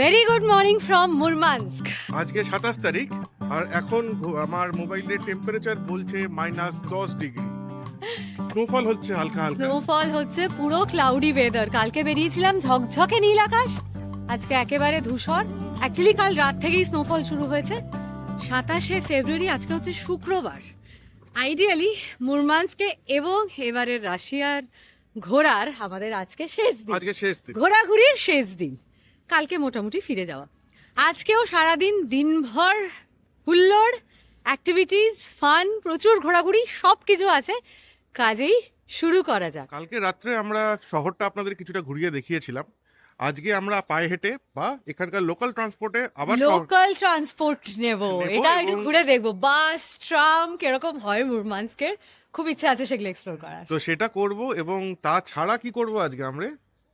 Very good morning from Murmansk. আজকে 27 তারিখ আর এখন আমার মোবাইলের টেম্পারেচার বলছে -10 ডিগ্রি। স্নোফল হচ্ছে হালকা হালকা। স্নোফল হচ্ছে, পুরো ক্লাউডি ওয়েদার। কালকে বেরিয়েছিলাম ঝকঝকে নীল আকাশ, আজকে একেবারে ধূসর। অ্যাকচুয়ালি কাল রাত থেকেই স্নোফল শুরু হয়েছে। 27শে ফেব্রুয়ারি, আজকে হচ্ছে শুক্রবার। আইডিয়ালি মুরমানস্কে এবং এবারের রাশিয়ার ঘোরার আমাদের আজকে শেষ দিন, ঘোরাঘুরির শেষ দিন। কালকে মোটামুটি ফিরে যাওয়া। আজকেও সারাদিন দিনভর হুল্লোড়, অ্যাক্টিভিটিস, ফান, প্রচুর ঘোরাঘুরি, সবকিছু আছে। কাজেই শুরু করা যাক। কালকে রাত্রে আমরা শহরটা আপনাদের কিছুটা ঘুরিয়ে দেখিয়েছিলাম। আজকে আমরা পায়ে হেঁটে বা এখানকার লোকাল ট্রান্সপোর্টে আবার লোকাল ট্রান্সপোর্ট নেব, এটা একটু ঘুরে দেখবো। বাস, ট্রাম কিরকম হয় মুরমানস্কের, খুব ইচ্ছা আছে সেগুলো এক্সপ্লোর করার। তো সেটা করব। এবং তাছাড়া কি করব আজকে আমরা,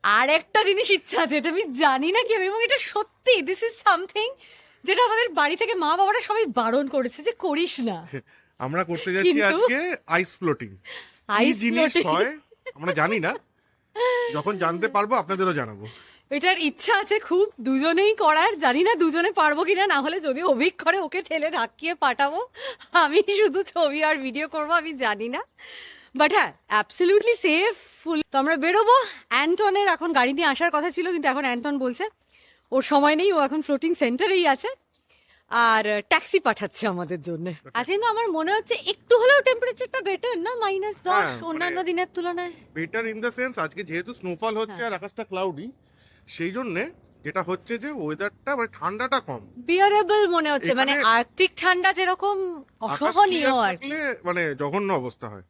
আর একটা জিনিস ইচ্ছা আছে, এটা আমি জানি না কি, এবং এটা সত্যি দিস ইজ সামথিং যেটা আমাদের বাড়ি থেকে মা বাবারা সবাই বারণ করেছে যে করিস না। আমরা করতে যাচ্ছি আজকে আইস ফ্লোটিং। কি জিনিস হয় আমরা জানি না, যখন জানতে পারবো আপনাদেরও জানাবো। এটার ইচ্ছা আছে খুব, দুজনেই করার। জানি না দুজনে পারবো কিনা, না হলে যদি অভিক করে ওকে ঠেলে ধাক্কিয়ে পাঠাবো, আমি শুধু ছবি আর ভিডিও করবো, আমি জানি না। বাট হ্যাঁ, অ্যাবসলিউটলি সেফ ফুল। তো আমরা বেরোবো। অ্যান্টনের এখন গাড়ি নিয়ে আসার কথা ছিল, কিন্তু এখন অ্যান্টন বলছে ওর সময় নেই, ও এখন ফ্লোটিং সেন্টারেই আছে আর ট্যাক্সি পাঠাচ্ছে আমাদের জন্য। আজ কিন্তু আমার মনে হচ্ছে একটু হলেও টেম্পারেচারটা বেটার না, -10 অন্যান্য দিনের তুলনায়। বেটার ইন দ্য সেন্স আজকে যেহেতু স্নোফল হচ্ছে আর আকাশটা ক্লাউডি, সেই জন্য যেটা হচ্ছে যে ওয়েদারটা মানে ঠান্ডাটা কম, বিয়ারেবল মনে হচ্ছে। মানে আর্কটিক ঠান্ডা যেরকম অসহনীয় আর কি, মানে জঘন্য অবস্থা হয়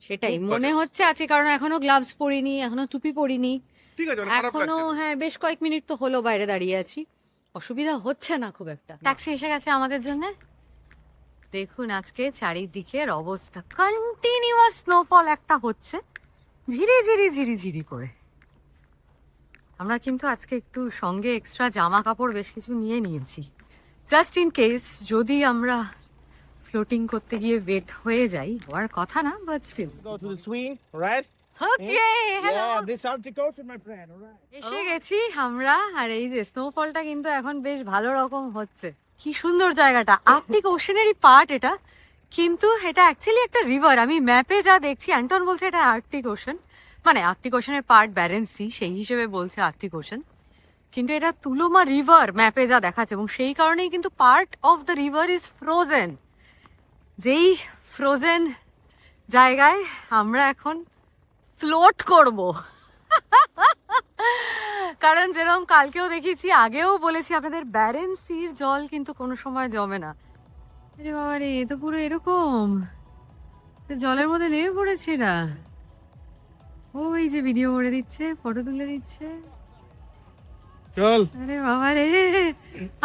সেটাই মনে হচ্ছে আছে। কারণ এখনো গ্লাভস পরিনি, এখনো টুপি পরিনি, ঠিক আছে, এখনো হ্যাঁ বেশ কয়েক মিনিট তো হলো বাইরে দাঁড়িয়ে আছি, অসুবিধা হচ্ছে না খুব একটা। ট্যাক্সি এসে গেছে আমাদের জন্য। দেখুন আজকে চারিদিকের অবস্থা, কন্টিনিউয়াস স্নোফল একটা হচ্ছে, ঝিরি ঝিরি ঝিরি ঝিরি করে। আমরা কিন্তু আজকে একটু সঙ্গে এক্সট্রা জামা কাপড় বেশ কিছু নিয়ে নিয়েছি, জাস্ট ইন কেস যদি আমরা ফ্লোটিং করতে গিয়ে ওয়েট হয়ে যাই। হওয়ার কথা না, but still. Go to the swing, right? Okay, hello. Yeah, this Arctic Ocean, my friend. All right. এসে গেছি আমরা। আর এই যে স্নোফলটা কিন্তু এখন বেশ ভালো রকম হচ্ছে। কি সুন্দর জায়গাটা, আর্কটিক ওশানেরই পার্ট এটা, কিন্তু এটা অ্যাকচুয়ালি একটা রিভার। আমি ম্যাপে যা দেখছি, অ্যান্টন বলছে এটা আর্কটিক ওশান, মানে আর্কটিক ওশানের পার্ট ব্যারেন্স সি, সেই হিসেবে বলছে আর্কটিক ওশান, কিন্তু এটা তুলোমা রিভার ম্যাপে যা দেখাচ্ছে। এবং সেই কারণেই কিন্তু part of the river is frozen. যেই ফ্রোজেন জায়গায় আমরা এখন ফ্লোট করব। কারণ যেরকম কালকেও দেখেছি, আগেও বলেছি আপনাদের, ব্যারেন সির জল কিন্তু কোনো সময় জমে না। আরে বাবা রে, এ তো পুরো এরকম জলের মধ্যে নেমে পড়েছে না। ওই যে ভিডিও করে দিচ্ছে, ফটো তুলে দিচ্ছে। চল। আরে বাবা রে,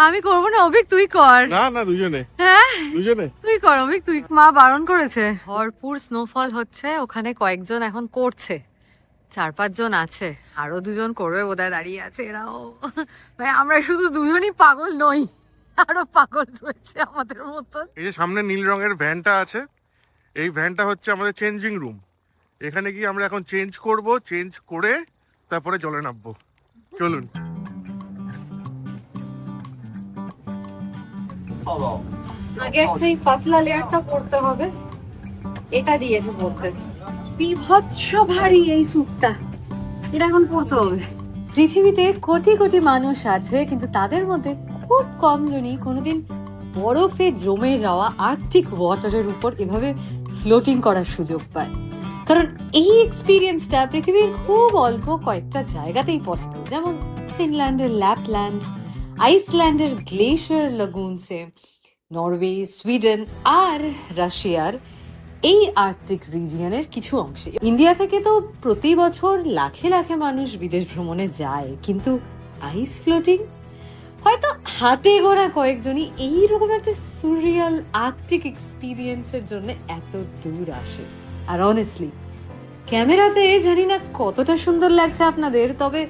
আমি করবো না, অভিক তুই কর। না না, দুজনে হ্যাঁ দুজনে তুই কর অভিক, তুই। মা বারণ করেছে। ভরপুর স্নোফল হচ্ছে ওখানে, কয়েকজন এখন করছে, 4-5 জন আছে, আরো 2 জন করবে বোধহয়, দাঁড়িয়ে আছে এরাও। মানে আমরা শুধু দুজনই পাগল নই, আরো পাগল রয়েছে আমাদের মতন। এই যে সামনে নীল রঙের ভ্যানটা আছে, এই ভ্যানটা হচ্ছে আমাদের চেঞ্জিং রুম। এখানে গিয়ে আমরা এখন চেঞ্জ করব, চেঞ্জ করে তারপরে জলে নামবো। চলুন। আগে একটা এই পাতলা লেয়ারটা পড়তে হবে, এটা দিয়েছে পড়তে। বিভৎস ভারী এই স্যুটটা, এটা এখন পড়তে হবে। পৃথিবীতে কোটি কোটি মানুষ আছে, কিন্তু তাদের মধ্যে খুব কম জনই কোনোদিন বরফে জমে যাওয়া আর্কটিক ওয়াটারের উপর এভাবে ফ্লোটিং করার সুযোগ পায়। কারণ এই এক্সপিরিয়েন্সটা পৃথিবীর খুব অল্প কয়েকটা জায়গাতেই পসিবল, যেমন ফিনল্যান্ডের ল্যাপল্যান্ড, আইসল্যান্ডের গ্লেশিয়ার লাগুনসে, নরওয়ে, সুইডেন আর রাশিয়ার এই আর্কটিক রিজিয়নের কিছু অংশে। ইন্ডিয়া থেকে তো প্রতি বছর লাখে লাখে মানুষ বিদেশ ভ্রমণে যায়, কিন্তু আইস ফ্লোটিং হয়তো হাতে গোনা কয়েকজনই এইরকম একটা সুরিয়াল আর্কটিক এক্সপিরিয়েন্সের জন্য এত দূর আসে। আর অনেস্টলি ক্যামেরাতে জানি না কতটা সুন্দর লাগছে আপনাদের, তবে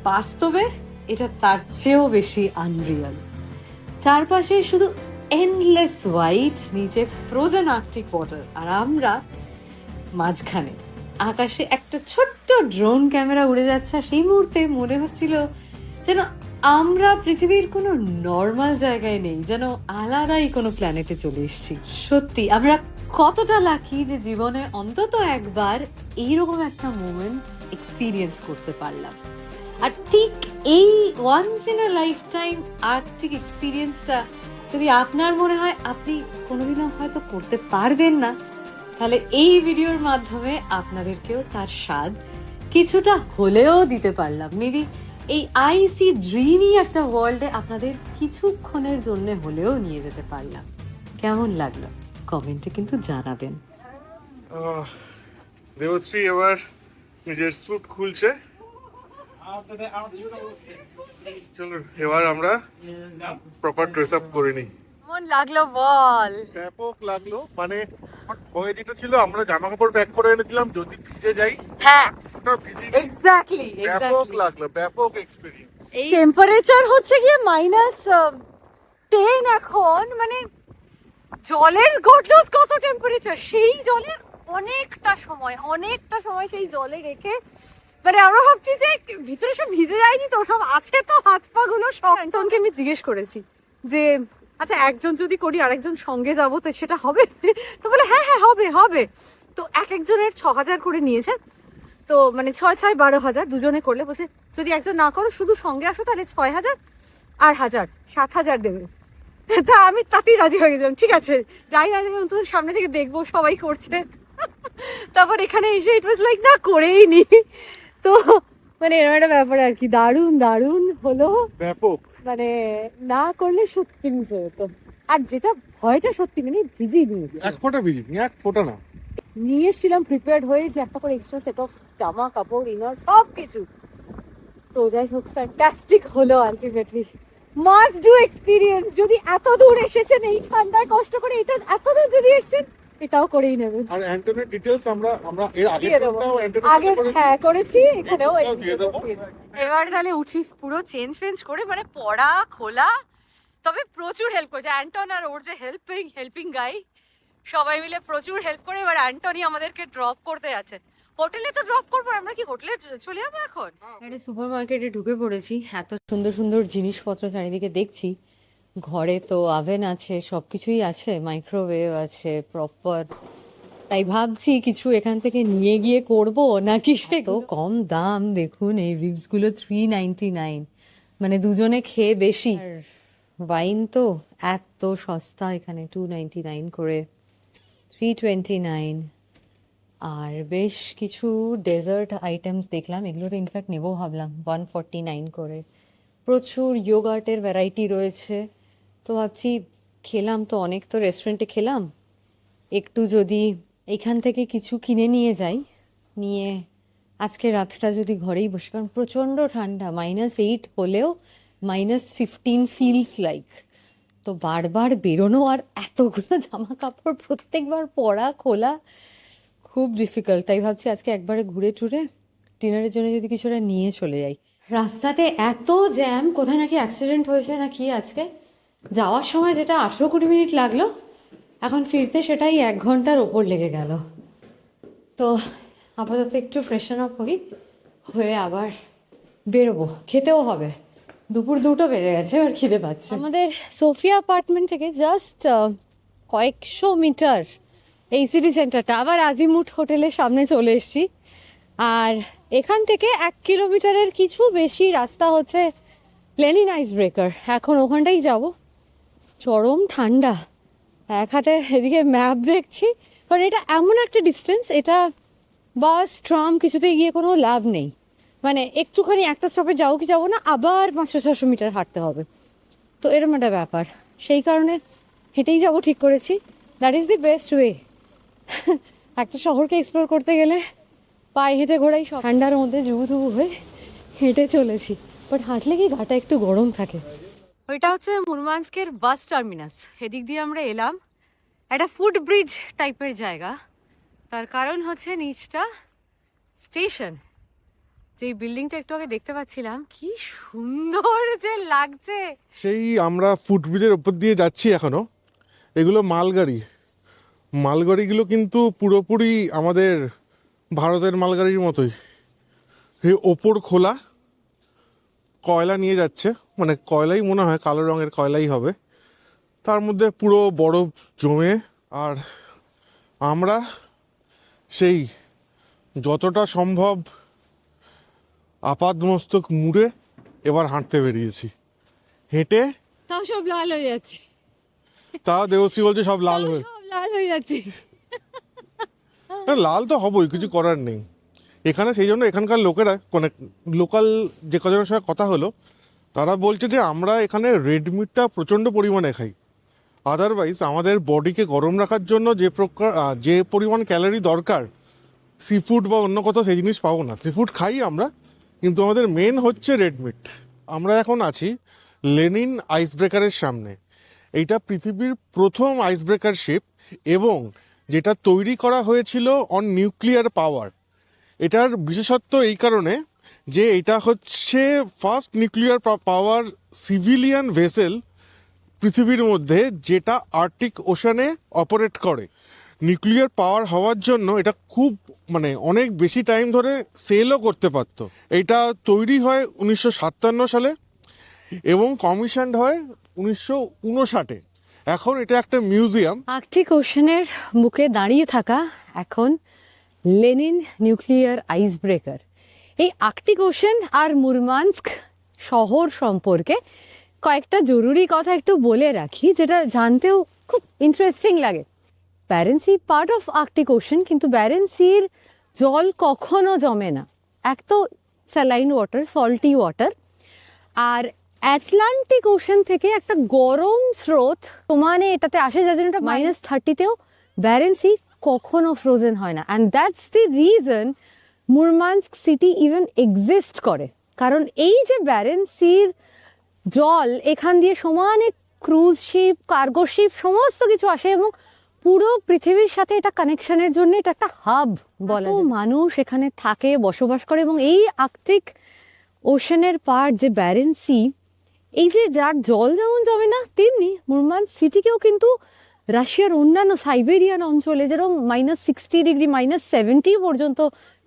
বাস্তবে এটা তার চেয়েও বেশি আনরিয়াল। চারপাশে শুধু এন্ডলেস হোয়াইট, নিচে ফ্রোজেন আর্কটিক ওয়াটার, আর আমরা মাঝখানে। আকাশে একটা ছোট্ট ড্রোন ক্যামেরা উড়ে যাচ্ছে, সেই মুহূর্তে মনে হচ্ছিল যেন আমরা পৃথিবীর কোনো নর্মাল জায়গায় নেই, যেন আলাদাই কোনো প্ল্যানেটে চলে এসেছি। সত্যি আমরা কতটা লাকি যে জীবনে অন্তত একবার এইরকম একটা মোমেন্ট এক্সপিরিয়েন্স করতে পারলাম। আর ঠিক এই once in a lifetime Arctic এক্সপিরিয়েন্সটা যদি আপনার মনে হয় আপনি কোনোদিনও হয়তো করতে পারবেন না, তাহলে এই ভিডিওর মাধ্যমে আপনাদেরকেও তার স্বাদ কিছুটা হলেও দিতে পারলাম। মেবি এই আইসি ড্রিমি একটা ওয়ার্ল্ডে আপনাদের কিছুক্ষণের জন্য হলেও নিয়ে যেতে পারলাম। কেমন লাগলো কমেন্টে কিন্তু জানাবেন। দেবশ্রী এবার নিজের স্যুট খুলছে। চলো এবার আমরা প্রপার ড্রেস আপ করে নিই। কেমন লাগলো বল? ব্যাপক লাগলো, মানে আমার ভয় যেটা ছিল, আমরা জামা কাপড় প্যাক করে এনেছিলাম যদি ভিজে যাই। হ্যাঁ ভিজে এক্স্যাক্টলি ব্যাপক লাগলো, ব্যাপক এক্সপিরিয়েন্স। টেম্পারেচার হচ্ছে গিয়ে -10 এখন, মানে জলের গডনেস কত টেম্পারেচার, সেই জলের অনেকটা সময় সেই জলে রেখে, মানে আমরা ভাবছি যে ভিতরে সব ভিজে যায়নি তো, সব আছে তো, হাত পা গুলো সব। অ্যান্টনকে আমি জিজ্ঞেস করেছি যে আচ্ছা একজন যদি করি আরেকজন সঙ্গে যাবো তো সেটা হবে? তো বলে হ্যাঁ হ্যাঁ হবে হবে। তো এক একজনের 6,000 করে নিয়েছে, তো মানে 6 12,000 দুজনে করলে। বলছে যদি একজন না করো শুধু সঙ্গে আসো তাহলে 6,000 আর 1,000 7,000 দেবে। তা আমি তাতেই রাজি হয়ে গেছিলাম, ঠিক আছে যাই না অন্তত সামনে থেকে দেখবো সবাই করছে। তারপর এখানে এসে ইট ওয়াজ লাইক না করেই নি। তো মানে এরকম একটা ব্যাপার আর কি, দারুণ দারুণ হলো ব্যাপক, মানে না করলে সত্যি মিস হতো। আর যেটা ভয়টা সত্যি মানে ভিজি নিয়ে এক ফোঁটা ভিজিনি, এক ফোঁটা না। নিয়ে এসেছিলাম প্রিপেয়ার্ড হয়ে যে একটা করে এক্সট্রা সেট অফ জামা কাপড় ইনার সব কিছু। তো যাই হোক ফ্যান্টাস্টিক হলো আলটিমেটলি, মাস্ট ডু এক্সপিরিয়েন্স। যদি এত দূর এসেছেন এই ঠান্ডায় কষ্ট করে, এটা এত দূর যদি এসেছেন এটাও করেই নেবেন। আর অ্যান্টনের ডিটেইলস আমরা এর আগে দিয়ে দেবো, আগে হ্যাঁ করেছি, এখানেও এবার তাহলে উঠি পুরো চেঞ্জ করে, মানে পড়া খোলা। তবে প্রচুর হেল্প করেছে অ্যান্টন আর ওর যে হেল্পিং গাই, সবাই মিলে প্রচুর হেল্প করে। এবার অ্যান্টনি আমাদেরকে ড্রপ করতে আছে, হোটেলে তো ড্রপ করবো, আমরা কি হোটেলে চলে যাবো এখন? একটা সুপার মার্কেটে ঢুকে পড়েছি, এত সুন্দর সুন্দর জিনিসপত্র চারিদিকে দেখছি। ঘরে তো ওভেন আছে, সবকিছুই আছে, মাইক্রোওয়েভ আছে প্রপার। তাই ভাবছি কিছু এখান থেকে নিয়ে গিয়ে করব নাকি। তো কম দাম দেখুন, এই রিবস গুলো 399, মানে দুজনে খেয়ে বেশি। ওয়াইন তো এত সস্তা এখানে, 299 করে, 329। আর বেশ কিছু ডেজার্ট আইটেমস দেখলাম, এগুলো তো ইনফ্যাক্ট নেবো ভাবলাম, 149 করে। প্রচুর ইয়োগার্টের ভ্যারাইটি রয়েছে। তো ভাবছি খেলাম তো অনেক, তো রেস্টুরেন্টে খেলাম, একটু যদি এখান থেকে কিছু কিনে নিয়ে যাই, নিয়ে আজকে রাতটা যদি ঘরেই বসে, কারণ প্রচণ্ড ঠান্ডা, -8 হলেও -15 ফিলস লাইক। তো বারবার বেরোনো আর এতগুলো জামা কাপড় প্রত্যেকবার পরা খোলা খুব ডিফিকাল্ট। তাই ভাবছি আজকে একবারে ঘুরে টুরে ডিনারের জন্য যদি কিছুটা নিয়ে চলে যাই। রাস্তাতে এত জ্যাম, কোথায় নাকি অ্যাক্সিডেন্ট হয়েছে না কি আজকে। যাওয়ার সময় যেটা 18-20 মিনিট লাগলো, এখন ফিরতে সেটাই 1 ঘন্টার ওপর লেগে গেল। তো আপাতত একটু ফ্রেশন আপ হয়ে আবার বেরোবো, খেতেও হবে। দুপুর 2টো বেজে গেছে, আর খিদে পাচ্ছে। আমাদের সোফিয়া অ্যাপার্টমেন্ট থেকে জাস্ট কয়েকশো মিটার এই সিটি সেন্টারটা। আবার আজিমুট হোটেলের সামনে চলে এসেছি। আর এখান থেকে 1 কিলোমিটারের কিছু বেশি রাস্তা হচ্ছে প্লেনিন আইস ব্রেকার। এখন ওখানটাই যাব। চরম ঠান্ডা, এক হাতে এদিকে ম্যাপ দেখছি, কারণ এটা এমন একটা ডিস্টেন্স, এটা বাস ট্রাম কিছুতেই গিয়ে কোনো লাভ নেই। মানে একটুখানি একটা স্টপে যাও কি যাবো না, আবার 500-600 মিটার হাঁটতে হবে। তো এরকম একটা ব্যাপার, সেই কারণে হেঁটেই যাবো ঠিক করেছি। That is the best way. একটা শহরকে এক্সপ্লোর করতে গেলে পায়ে হেঁটে ঘোরাই সব। ঠান্ডার মধ্যে জুবুথুবু হয়ে হেঁটে চলেছি, বাট হাঁটলে কি ঘাটা একটু গরম থাকে। ওইটা হচ্ছে মুরমানস্কের বাস টার্মিনাস। এদিক দিয়ে আমরা এলাম, একটা ফুট ব্রিজ টাইপের জায়গা। তার কারণ হচ্ছে নিচটা স্টেশন। যে বিল্ডিংটা একটু আগে দেখতে পাচ্ছিলাম, কি সুন্দর যে লাগছে। সেই আমরা ফুটব্রিজের ওপর দিয়ে যাচ্ছি এখনো। এগুলো মালগাড়িগুলো কিন্তু পুরোপুরি আমাদের ভারতের মালগাড়ির মতোই, ওপর খোলা, কয়লা নিয়ে যাচ্ছে, মানে কয়লাই মনে হয়, কালো রঙের কয়লাই হবে, তার মধ্যে পুরো বরফ জমে। আর আমরা সেই যতটা সম্ভব আপাদমস্তক মুড়ে এবার হাঁটতে বেরিয়েছি। হেঁটে তাও সব লাল হয়ে যাচ্ছে, তা দেবশ্রী বলছে সব লাল হয়ে, সব লাল হয়ে যাচ্ছে। লাল তো হবই, কিছু করার নেই এখানে। সেই জন্য এখানকার লোকেরা, মানে লোকাল যে কজনের সঙ্গে কথা হলো, তারা বলছে যে আমরা এখানে রেড মিটটা প্রচণ্ড পরিমাণে খাই। আদারওয়াইজ আমাদের বডিকে গরম রাখার জন্য যে পরিমাণ ক্যালোরি দরকার সি ফুড বা অন্য কোথাও সেই জিনিস পাবো না। সি ফুড খাই আমরা, কিন্তু আমাদের মেন হচ্ছে রেড মিট। আমরা এখন আছি লেনিন আইস ব্রেকারের সামনে। এইটা পৃথিবীর প্রথম আইস ব্রেকার শিপ এবং যেটা তৈরি করা হয়েছিল অন নিউক্লিয়ার পাওয়ার। এটার বিশেষত্ব এই কারণে যে এটা হচ্ছে first nuclear power civilian vessel পৃথিবীর মধ্যে যেটা আর্কটিক ওশানে অপারেট করে। নিউক্লিয়ার পাওয়ার হওয়ার জন্য এটা খুব, মানে অনেক বেশি টাইম ধরে সেলও করতে পারত। এটা তৈরি হয় 1957 সালে এবং কমিশনড হয় 1959-এ। এখন এটা একটা মিউজিয়াম। আর্কটিক ওশানের বুকে দাঁড়িয়ে থাকা এখন লেনিন নিউক্লিয়ার আইস ব্রেকার। এই আর্কটিক ওশান আর মুরমানস্ক শহর সম্পর্কে কয়েকটা জরুরি কথা একটু বলে রাখি, যেটা জানতেও খুব ইন্টারেস্টিং লাগে। Barents sea part of Arctic ocean, কিন্তু ব্যারেন্স সির জল কখনো জমে না। এক তো স্যালাইন ওয়াটার, সল্টি ওয়াটার, আর অ্যাটলান্টিক ওশান থেকে একটা গরম স্রোত সমানে এটাতে আসে, যার জন্য এটা -30তেও ব্যারেন্স সি কখনো ফ্রোজেন হয় না। And that's the reason Murmansk city even exist করে, কারণ এই যে ব্যারেন্স সির জল এখান দিয়ে সমানে ক্রুজ শিপ, কার্গো শিপ সমস্ত কিছু আসে এবং পুরো পৃথিবীর সাথে এটা কানেকশনের জন্য এটা একটা হাব বলা যায়। মানুষ এখানে থাকে, বসবাস করে, এবং এই আর্কটিক ওশানের পার্ট যে ব্যারেন্স সি, এই যে যার জল যেমন জমে না, তেমনি মুরমানস্ক সিটিকেও কিন্তু রাশিয়ার অন্যান্য সাইবেরিয়ান অঞ্চলে যেরকম -60 ডিগ্রি, -70 পর্যন্ত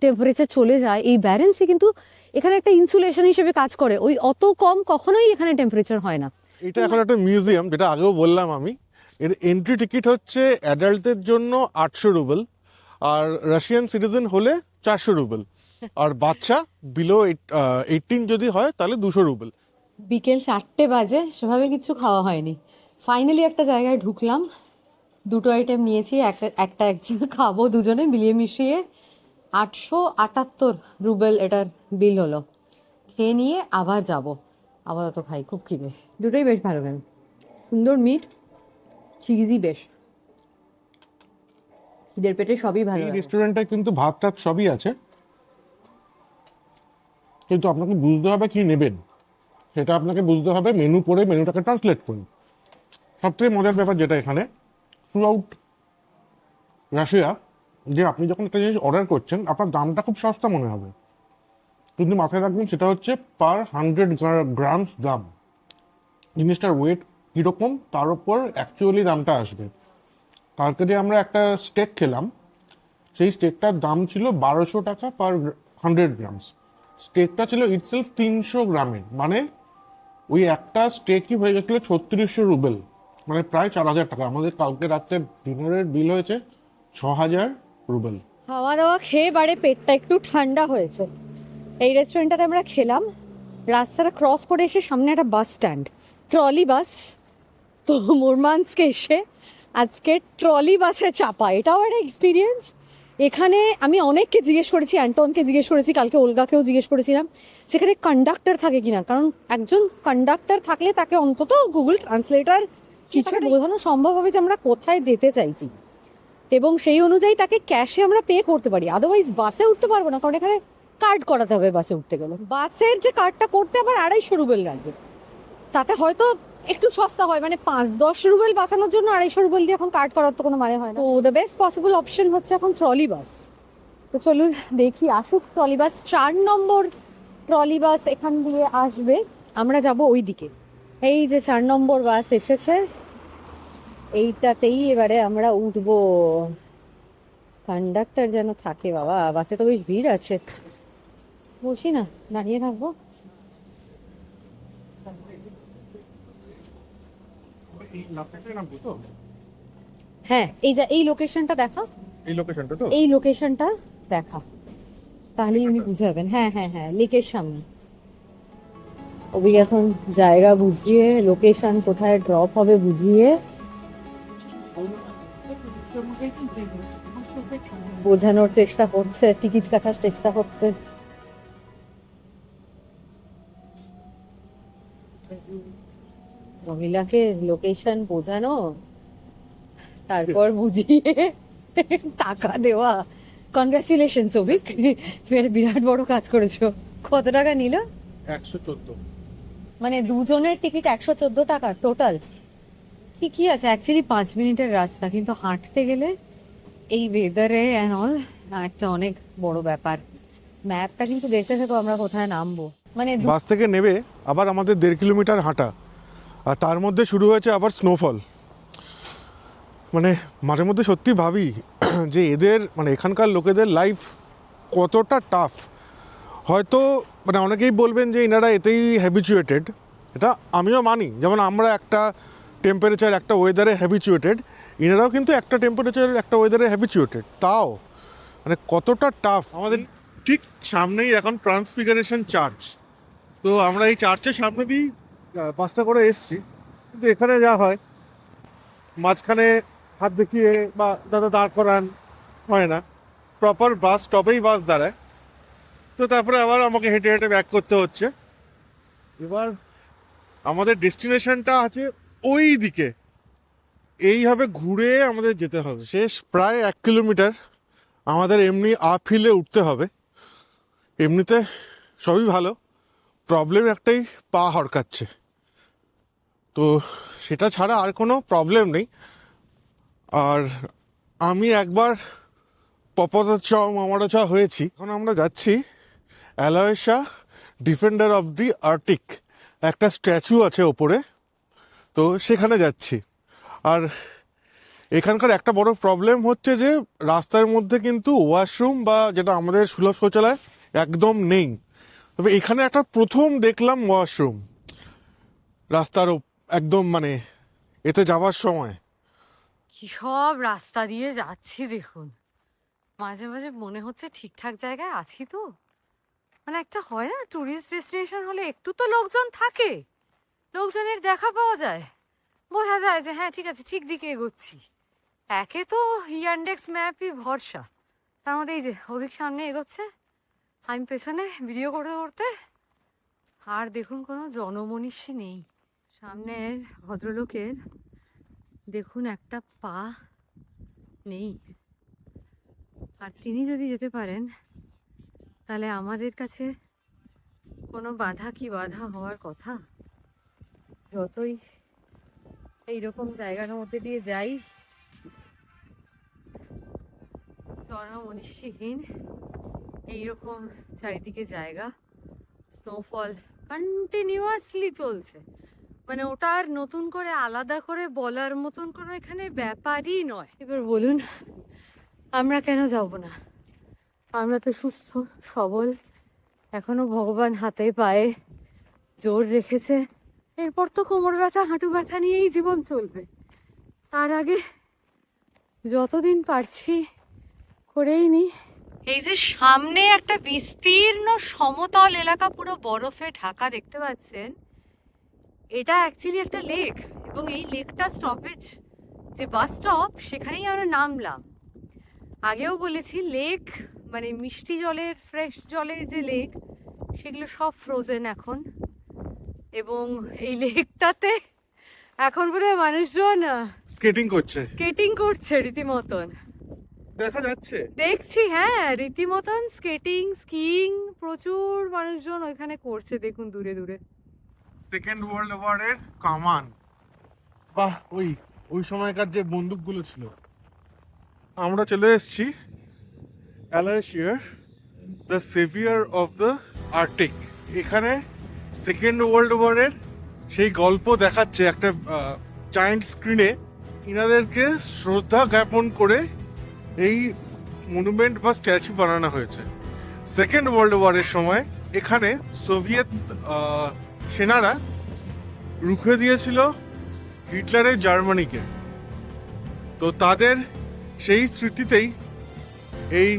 টেম্পারেচার চলে যায়, এই ব্যারেন্স সি কিন্তু এখানে একটা ইনসুলেশন হিসেবে কাজ করে। ওই অত কম কখনোই এখানে টেম্পারেচার হয় না। এটা এখন একটা মিউজিয়াম, যেটা আগেও বললাম আমি। এর এন্ট্রি টিকিট হচ্ছে অ্যাডাল্টদের জন্য 800 রুবেল, আর রাশিয়ান সিটিজেন হলে 400 রুবেল, আর বাচ্চা বিলো 18 যদি হয় তাহলে 200 রুবেল। বিকেল 4টে বাজে, সেভাবে কিছু খাওয়া হয়নি। ফাইনালি একটা জায়গায় ঢুকলাম, দুটো আইটেম নিয়েছি, একটা একজন খাবো, দুজনে মিলিয়ে মিশিয়ে 878 রুবেল এটার বিল হলো। খেয়ে নিয়ে আবার যাব, আপাতত খাই, খুব খিদে। দুটোই বেশ ভালো, কেন সুন্দর মিট, চিজি বেশ, খিদের পেটে সবই ভালো। এই রেস্টুরেন্টে কিন্তু ভাত টাত সবই আছে, কিন্তু আপনাকে বুঝতে হবে কি নেবেন, সেটা আপনাকে বুঝতে হবে মেনু পড়ে, মেনুটাকে ট্রান্সলেট করুন। সবথেকে মজার ব্যাপার যেটা এখানে থ্রু আউট রাশিয়া, যে আপনি যখন একটা জিনিস অর্ডার করছেন আপনার দামটা খুব সস্তা মনে হবে, কিন্তু মাথায় রাখবেন সেটা হচ্ছে পার 100 গ্রামস দাম। জিনিসটার ওয়েট কীরকম তার উপর অ্যাকচুয়ালি দামটা আসবে। কালকে যে আমরা একটা স্টেক খেলাম, সেই স্টেকটার দাম ছিল 1200 টাকা পার 100 গ্রামস। স্টেকটা ছিল ইটসেলফ 300 গ্রামের, মানে ওই একটা স্টেকই হয়ে গেছিল 3600 রুবেল, মানে প্রায় 4000 টাকা। আমাদের কালকে রাত্রের ডিনারের বিল হয়েছে 6000 রুবেল। খাওয়া দাওয়া খেয়ে বারে পেটটা একটু ঠান্ডা হয়েছে। এই রেস্টুরেন্টটাতে আমরা খেলাম, রাস্তাটা ক্রস করে এসে সামনে একটা বাস স্ট্যান্ড, ট্রলি বাস। তো মুরমানস্কে এসে আজকে ট্রলি বাসে চাপা, এটাও একটা এক্সপিরিয়েন্স। এখানে আমি অনেককে জিজ্ঞেস করেছি, অ্যান্টনকে জিজ্ঞেস করেছি, কালকে ওলগাকেও জিজ্ঞেস করেছিলাম সেখানে কন্ডাক্টর থাকে কিনা, কারণ একজন কন্ডাক্টর থাকলে তাকে অন্তত গুগল ট্রান্সলেটর কিছু বোঝানো সম্ভব হবে যে আমরা কোথায় যেতে চাইছি, এবং সেই অনুযায়ী তাকে ক্যাশে আমরা পে করতে পারি। আদারওয়াইজ বাসে উঠতে পারবো না, কারণ এখানে কার্ড করাতে হবে বাসে উঠতে গেলে। বাসের যে কার্ডটা করতে আবার 250 রুবেল লাগবে, তাতে হয়তো একটু সস্তা হয়, মানে 5-10 রুবেল বাঁচানোর জন্য 250 রুবেল দিয়ে এখন কার্ড করার তো কোনো মানে হয় না। তো দ্য বেস্ট পসিবল অপশন হচ্ছে এখন ট্রলি বাস। তো চলুন দেখি আসুক ট্রলি বাস। 4 নম্বর ট্রলি বাস এখান দিয়ে আসবে, আমরা যাব ওই দিকে। এই যে 4 নম্বর বাস এসেছে, এইটাতেই এবারে আমরা উঠবো। কন্ডাক্টর যেন থাকে বাবা, বাসে তো বেশ ভিড় আছে, বসি না, দাঁড়িয়ে থাকবো। হ্যাঁ, এই লোকেশনটা দেখা, এই লোকেশনটা তো এই লোকেশনটা দেখা, তাহলেই উনি বুঝে যাবেন। হ্যাঁ হ্যাঁ হ্যাঁ, লেকের সামনে। অভি এখন জায়গা বুঝিয়ে, লোকেশন কোথায় ড্রপ হবে বুঝিয়ে বোঝানোর চেষ্টা করছে, টিকিট কাটার চেষ্টা হচ্ছে। মহিলাকে লোকেশন বোঝানো, তারপর বুঝিয়ে টাকা দেওয়া। কনগ্রাচুলেশন অভিক, বিরাট বড় কাজ করেছো। কত টাকা নিল? 114। মানে দুজনের টিকিট 114 টাকা টোটাল। ঠিকই আছে, অ্যাকচুয়ালি 5 মিনিটের রাস্তা, কিন্তু হাঁটতে গেলে এই ওয়েদারে অ্যান্ড অল একটা অনেক বড় ব্যাপার। ম্যাপটা কিন্তু দেখতে থাকো আমরা কোথায় নামবো। মানে বাস থেকে নেবে আবার আমাদের 1.5 কিলোমিটার হাঁটা, আর তার মধ্যে শুরু হয়েছে আবার স্নোফল। মানে মাঝে মধ্যে সত্যি ভাবি যে এদের মানে এখানকার লোকেদের লাইফ কতটা টাফ। হয়তো মানে অনেকেই বলবেন যে এনারা এতেই হ্যাবিচুয়েটেড, এটা আমিও মানি। যেমন আমরা একটা টেম্পারেচার, একটা ওয়েদারে হ্যাবিচুয়েটেড, এনারাও কিন্তু একটা টেম্পারেচার, একটা ওয়েদারে হ্যাবিচুয়েটেড। তাও মানে কতটা টাফ। আমাদের ঠিক সামনেই এখন ট্রান্সফিগারেশন চার্চ, তো আমরা এই চার্চের সামনে দিয়েই বাসটা করে এসছি। কিন্তু এখানে যা হয়, মাঝখানে হাত দেখিয়ে বা দাদা দাঁড় করান হয় না, প্রপার বাস স্টপেই বাস দাঁড়ায়। তো তারপরে আবার আমাকে হেঁটে হেঁটে ব্যাক করতে হচ্ছে। এবার আমাদের ডেস্টিনেশনটা আছে ওই দিকে, এইভাবে ঘুরে আমাদের যেতে হবে। শেষ প্রায় 1 কিলোমিটার আমাদের এমনি আপ হিলে উঠতে হবে। এমনিতে সবই ভালো, প্রবলেম একটাই, পা হড়কাচ্ছে। তো সেটা ছাড়া আর কোনো প্রবলেম নেই। আর আমি একবার পপদচ মামারচ হয়েছি। এখন আমরা যাচ্ছি অ্যালয়েশা ডিফেন্ডার অফ দি আর্টিক, একটা স্ট্যাচু আছে ওপরে, তো সেখানে যাচ্ছি। আর এখানকার একটা বড় প্রবলেম হচ্ছে যে রাস্তার মধ্যে কিন্তু ওয়াশরুম বা যেটা আমাদের সুলভ শৌচালয় একদম নেই। তবে এখানে একটা প্রথম দেখলাম ওয়াশরুম রাস্তার একদম মানে এতে যাওয়ার সময়। কি সব রাস্তা দিয়ে যাচ্ছি দেখুন, মাঝে মাঝে মনে হচ্ছে ঠিকঠাক জায়গায় আছি তো। মানে একটা হয় না, টুরিস্ট ডেস্টিনেশন হলে একটু তো লোকজন থাকে, লোকজনের দেখা পাওয়া যায়, বোঝা যায় যে হ্যাঁ ঠিক আছে, ঠিক দিকে এগোচ্ছি। একে তো ইয়ান্ডেক্স ম্যাপই ভরসা, তার মধ্যে এই যে অভিক সামনে এগোচ্ছে, আমি পেছনে ভিডিও করতে করতে। আর দেখুন কোনো জনমনীষী নেই। সামনের ভদ্রলোকের দেখুন একটা পা নেই। আর তিনি যদি যেতে পারেন, তাহলে আমাদের কাছে কোনো বাধা কি বাধা হওয়ার কথা। যতই এইরকম জায়গার মধ্যে দিয়ে যাই, জনমনীষীহীন এইরকম চারিদিকে জায়গা, স্নোফল কন্টিনিউয়াসলি চলছে। মানে ওটা আর নতুন করে আলাদা করে বলার মতন কোনো এখানে ব্যাপারই নয়। এবার বলুন আমরা কেন যাব না? আমরা তো সুস্থ সবল, এখনো ভগবান হাতে পায়ে জোর রেখেছে। এরপর তো কোমর ব্যথা হাঁটু ব্যথা নিয়েই জীবন চলবে। তার আগে যতদিন পারছি করেই নি। এই যে সামনে একটা বিস্তীর্ণ সমতল এলাকা পুরো বরফে ঢাকা দেখতে পাচ্ছেন, এটা অ্যাকচুয়ালি একটা লেক। এবং এই লেকটা স্টপেজ, যে বাস স্টপ, সেখানেই আমরা নামলাম। আগেও বলেছি লেক মানে মিষ্টি জলের, ফ্রেশ জলের যে লেক, সেগুলো সব ফ্রোজেন এখন। এবং এই লেকটাতে এখন বোধহয় মানুষজন স্কেটিং করছে রীতিমতন, দেখা যাচ্ছে। দেখছি হ্যাঁ, রীতিমতন স্কেটিং, স্কিইং প্রচুর মানুষজন ওইখানে করছে, দেখুন দূরে দূরে। সেকেন্ড ওয়ার্ল্ড ওয়ারের কামান, বাহ, ওই সময়কার যে বন্দুকগুলো ছিল। আমরা চলে এসেছি Alyosha, the saviour of the Arctic. এখানে সেকেন্ড ওয়ার্ল্ড ওয়ারের সেই গল্প দেখাচ্ছে একটা জায়ান্ট স্ক্রিনে। ইনাদেরকে শ্রদ্ধা জ্ঞাপন করে এই মনুমেন্ট বা স্ট্যাচু বানানো হয়েছে। সেকেন্ড ওয়ার্ল্ড ওয়ারের সময় এখানে সোভিয়েত সেনারা রুখে দিয়েছিল হিটলারের জার্মানিকে। তো তাদের সেই স্মৃতিতেই এই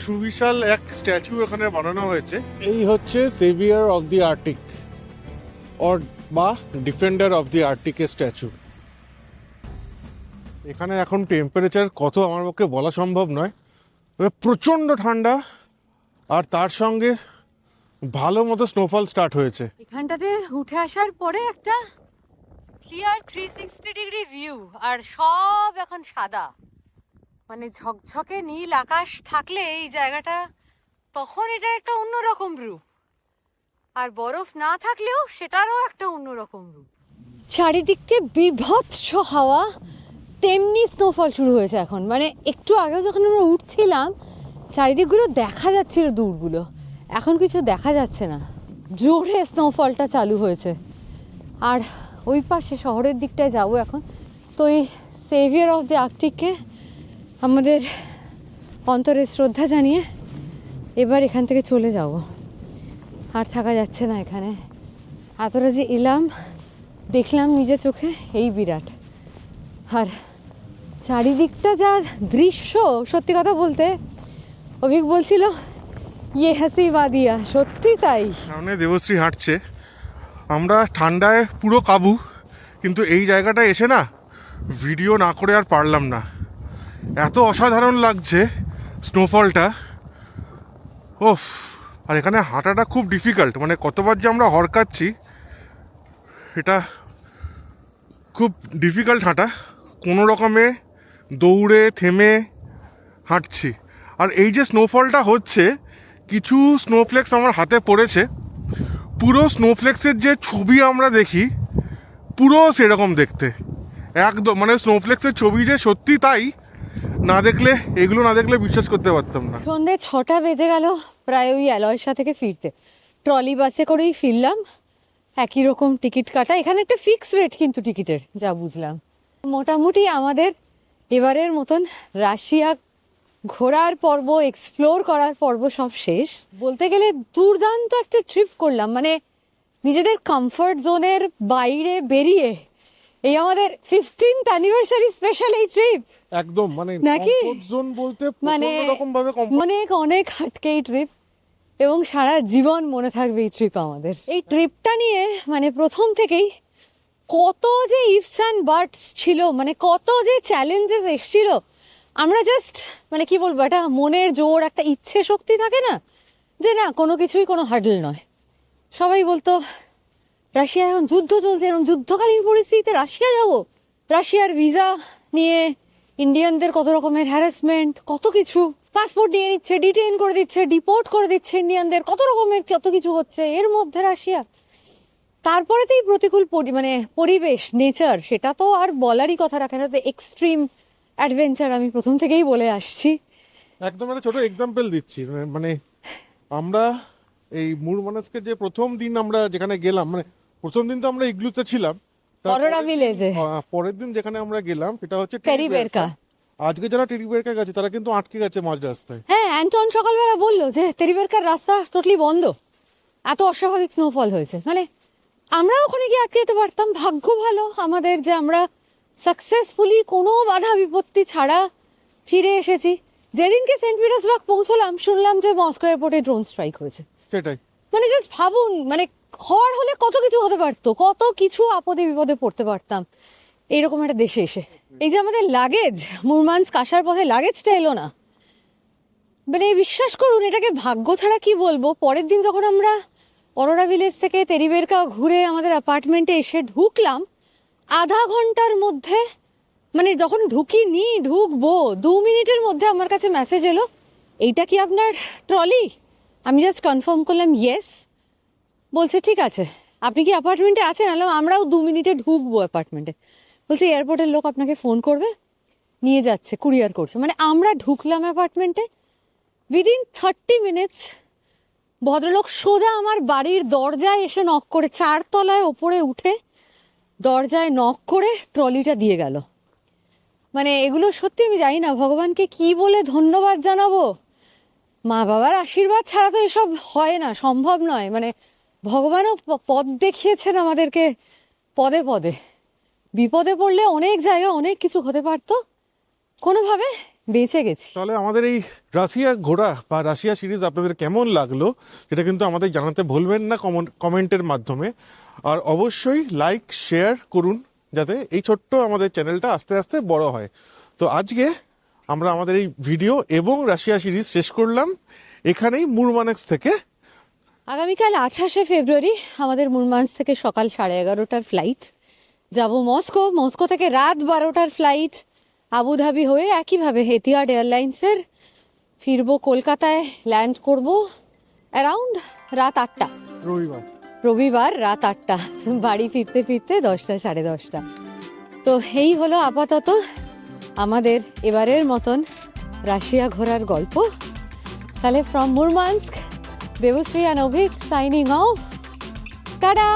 সুবিশাল এক স্ট্যাচু এখানে বানানো হয়েছে। এই হচ্ছে severe of the Arctic or বা ডিফেন্ডার অফ দি আর্টিকের স্ট্যাচু। এখানে এখন টেম্পারেচার কত আমার পক্ষে বলা সম্ভব নয়, তবে প্রচণ্ড ঠান্ডা, আর তার সঙ্গে ভালো মতো স্নোফল স্টার্ট হয়েছে। এখানটাতে উঠে আসার পরে একটা ক্লিয়ার 360 ডিগ্রি ভিউ, আর সব এখন সাদা, মানে ঝকঝকে নীল আকাশ থাকলে এই জায়গাটা তখন এটা একটা অন্যরকম রূপ, আর বরফ না থাকলেও সেটারও একটা অন্যরকম রূপ। চারিদিকটা বিভৎস হাওয়া, তেমনি স্নোফল শুরু হয়েছে এখন। মানে একটু আগেও যখন আমরা উঠছিলাম চারিদিকগুলো দেখা যাচ্ছিল, দূরগুলো, এখন কিছু দেখা যাচ্ছে না, জোরে স্নোফলটা চালু হয়েছে। আর ওই পাশে শহরের দিকটায় যাবো এখন। তো এই সেভিয়ার অফ দ্য আর্কটিককে আমাদের অন্তরে শ্রদ্ধা জানিয়ে এবার এখান থেকে চলে যাব, আর থাকা যাচ্ছে না এখানে। এতটা যে এলাম, দেখলাম নিজের চোখে, এই বিরাট। আর চারিদিকটা যা দৃশ্য, সত্যি কথা বলতে অভিক বলছিল ইয়ে হাসি বাদিয়া, সত্যি তাই। সামনে দেবশ্রী হাঁটছে, আমরা ঠান্ডায় পুরো কাবু, কিন্তু এই জায়গাটায় এসে না ভিডিও না করে আর পারলাম না, এত অসাধারণ লাগছে স্নোফলটা। ওফ! আর এখানে হাঁটাটা খুব ডিফিকাল্ট, মানে কতবার যে আমরা হরকাচ্ছি, এটা খুব ডিফিকাল্ট হাঁটা, কোনো রকমে দৌড়ে থেমে হাঁটছি। আর এই যে স্নোফলটা হচ্ছে, কিছু স্নোফ্লেক্স আমার হাতে পড়েছে, পুরো স্নোফ্লেক্সের যে ছবি আমরা দেখি পুরো সেরকম দেখতে, একদম মানে স্নোফ্লেক্সের ছবি যে সত্যি তাই, না দেখলে, এগুলো না দেখলে বিশ্বাস করতে পারতাম না। সন্ধ্যে 6টা বেজে গেল প্রায় ওই অ্যালয়সা থেকে ফিরতে। ট্রলি বাসে করেই ফিরলাম, একই রকম টিকিট কাটা। এখানে একটা ফিক্স রেট কিন্তু টিকিটের, যা বুঝলাম। মোটামুটি আমাদের এবারের মতন রাশিয়া ঘোরার পর্ব, এক্সপ্লোর করার পর্ব সব শেষ। বলতে গেলে দুর্দান্ত একটা ট্রিপ করলাম, মানে নিজেদের কমফর্ট জোনের বাইরে বেরিয়ে এই আমাদের 15th অ্যানিভার্সারি স্পেশাল এই ট্রিপ। একদম মানে নাকি? কমফোর্ট জোন বলতে মানে প্রচন্ড রকম ভাবে কমফোর্ট। অনেক অনেক হাটকে এই ট্রিপ, এবং সারা জীবন মনে থাকবে এই ট্রিপ আমাদের। এই ট্রিপটা নিয়ে মানে প্রথম থেকেই কত যে ইফস অ্যান্ড বাটস ছিল, মানে কত যে চ্যালেঞ্জেস এসেছিল। আমরা জাস্ট মানে কি বলবো, একটা মনের জোর, একটা ইচ্ছে শক্তি থাকে না, যে না কোনো কিছুই কোনো হার্ডল নয়। সবাই বলতো রাশিয়া এখন যুদ্ধ চলছে, এরকম যুদ্ধকালীন পরিস্থিতিতে রাশিয়া যাব, রাশিয়ার ভিসা নিয়ে ইন্ডিয়ানদের কত রকমের হ্যারাসমেন্ট, কত কিছু, পাসপোর্ট নিয়ে নিচ্ছে, ডিটেইন করে দিচ্ছে, ডিপোর্ট করে দিচ্ছে ইন্ডিয়ানদের, কত রকমের কত কিছু হচ্ছে এর মধ্যে রাশিয়া। তারপরে তো এই প্রতিকূল মানে পরিবেশ, নেচার, সেটা তো আর বলারই কথা রাখে না। তো এক্সট্রিম অ্যাডভেঞ্চার আমি প্রথম থেকেই বলে আসছি। একদম একটা ছোট এক্সাম্পল দিচ্ছি, মানে আমরা এই মুরমানস্কের যে প্রথম দিন আমরা যেখানে গেলাম, মানে প্রথম দিন তো আমরা ইগলুতে ছিলাম, অরোরা ভিলেজে। পরের দিন যেখানে আমরা গেলাম সেটা হচ্ছে টেরিবেরকা। আজকে যারা টেরিবেরকা গেছে তারা কিন্তু আটকে গেছে মাঝ রাস্তায়। হ্যাঁ, অ্যান্টন সকালবেলা বললো যে তেরিবেরকার রাস্তা টোটালি বন্ধ, এত অস্বাভাবিক স্নোফল হয়েছে। মানে আমরা ওখানে গিয়ে আটকে যেতে পারতাম, ভাগ্য ভালো আমাদের যে আমরা সাকসেসফুলি কোনো বাধা বিপত্তি ছাড়া ফিরে এসেছি। যেদিনকে সেন্ট পিটার্সবার্গ পৌঁছলাম শুনলাম যে মস্কো এয়ারপোর্টে ড্রোন স্ট্রাইক হয়েছে। সেটাই, মানে জাস্ট ভাবুন, মানে হওয়ার হলে কত কিছু হতে পারতো, কত কিছু আপদে বিপদে পড়তে পারতাম এইরকম একটা দেশে এসে। এই যে আমাদের লাগেজ, মুরমানস্ক আসার পথে লাগেজটা এলো না, মানে বিশ্বাস করুন এটাকে ভাগ্য ছাড়া কি বলবো। পরের দিন যখন আমরা অরোরা ভিলেজ থেকে তেরিবেরকা ঘুরে আমাদের অ্যাপার্টমেন্টে এসে ঢুকলাম, আধা ঘন্টার মধ্যে, মানে যখন ঢুকিনি ঢুকবো 2 মিনিটের মধ্যে আমার কাছে মেসেজ এলো, এইটা কি আপনার ট্রলি? আমি জাস্ট কনফার্ম করলাম ইয়েস। বলছে ঠিক আছে, আপনি কি অ্যাপার্টমেন্টে আছেন? আলাম আমরাও 2 মিনিটে ঢুকবো অ্যাপার্টমেন্টে। বলছে এয়ারপোর্টের লোক আপনাকে ফোন করবে, নিয়ে যাচ্ছে, কুরিয়ার করছে। মানে আমরা ঢুকলাম অ্যাপার্টমেন্টে, উইদিন 30 মিনিটস ভদ্রলোক সোজা আমার বাড়ির দরজায় এসে নক করে, 4 তলায় ওপরে উঠে দরজায় নক করে ট্রলিটা দিয়ে গেল। মানে এগুলো সত্যি আমি জানি না ভগবানকে কি বলে ধন্যবাদ জানাবো। মা বাবার আশীর্বাদ ছাড়া তো এসব হয় না, সম্ভব নয়। মানে ভগবানও পথ দেখিয়েছেন আমাদেরকে পদে পদে, বিপদে পড়লে অনেক জায়গায় অনেক কিছু হতে পারতো, কোনোভাবে বেঁচে গেছি। তাহলে আমাদের এই রাশিয়া ঘোরা বা রাশিয়া সিরিজ আপনাদের কেমন লাগলো সেটা কিন্তু আমাদের জানাতে ভুলবেন না কমেন্টের মাধ্যমে। আর অবশ্যই লাইক শেয়ার করুন যাতে এই ছোট্ট আমাদের চ্যানেলটা আস্তে আস্তে বড় হয়। তো আজকে আমরা আমাদের এই ভিডিও এবং রাশিয়া সিরিজ শেষ করলাম এখানেই মুরমানস্ক থেকে। আগামীকাল 28শে ফেব্রুয়ারি আমাদের মুরমানস্ক থেকে সকাল 11:30টার ফ্লাইট, যাব মস্কো। মস্কো থেকে রাত 12টার ফ্লাইট আবুধাবি হয়ে একইভাবে এতিহাদ এয়ারলাইন্সের ফিরবো কলকাতায়, ল্যান্ড করব অ্যারাউন্ড রাত 8টা, রবিবার রাত 8টা, বাড়ি ফিরতে ফিরতে 10টা 10:30। তো এই হলো আপাতত আমাদের এবারের মতন রাশিয়া ঘোরার গল্প। তাহলে from Murmansk, Debashree and Obhik signing off. Ta-da!